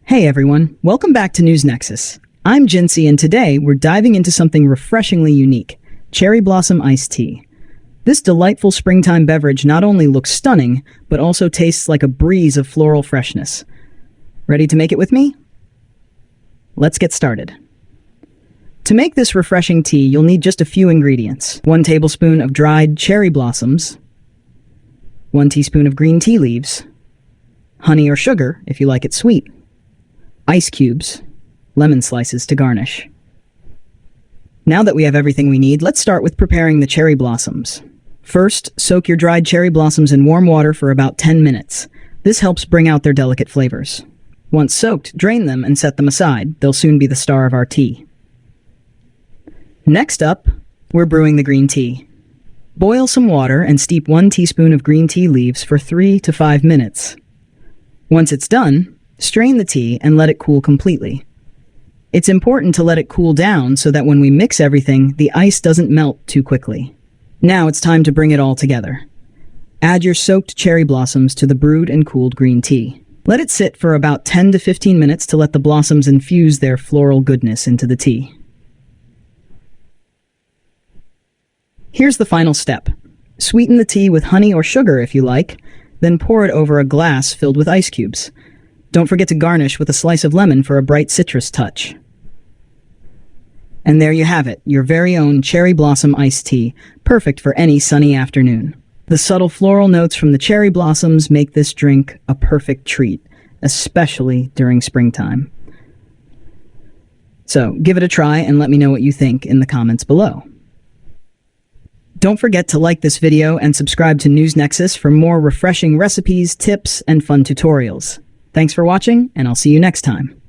Hey everyone, welcome back to Nexus. I'm Jincy and today we're diving into something refreshingly unique, cherry blossom iced tea. This delightful springtime beverage not only looks stunning, but also tastes like a breeze of floral freshness. Ready to make it with me? Let's get started. To make this refreshing tea, you'll need just a few ingredients. 1 tablespoon of dried cherry blossoms, 1 teaspoon of green tea leaves, honey or sugar if you like it sweet, ice cubes, lemon slices to garnish. Now that we have everything we need, let's start with preparing the cherry blossoms. First, soak your dried cherry blossoms in warm water for about 10 minutes. This helps bring out their delicate flavors. Once soaked, drain them and set them aside. They'll soon be the star of our tea. Next up, we're brewing the green tea. Boil some water and steep 1 teaspoon of green tea leaves for 3 to 5 minutes. Once it's done, strain the tea and let it cool completely. It's important to let it cool down so that when we mix everything, the ice doesn't melt too quickly. Now it's time to bring it all together. Add your soaked cherry blossoms to the brewed and cooled green tea. Let it sit for about 10 to 15 minutes to let the blossoms infuse their floral goodness into the tea. Here's the final step. Sweeten the tea with honey or sugar if you like, then pour it over a glass filled with ice cubes. Don't forget to garnish with a slice of lemon for a bright citrus touch. And there you have it, your very own cherry blossom iced tea, perfect for any sunny afternoon. The subtle floral notes from the cherry blossoms make this drink a perfect treat, especially during springtime. So give it a try and let me know what you think in the comments below. Don't forget to like this video and subscribe to Nexus for more refreshing recipes, tips, and fun tutorials. Thanks for watching, and I'll see you next time.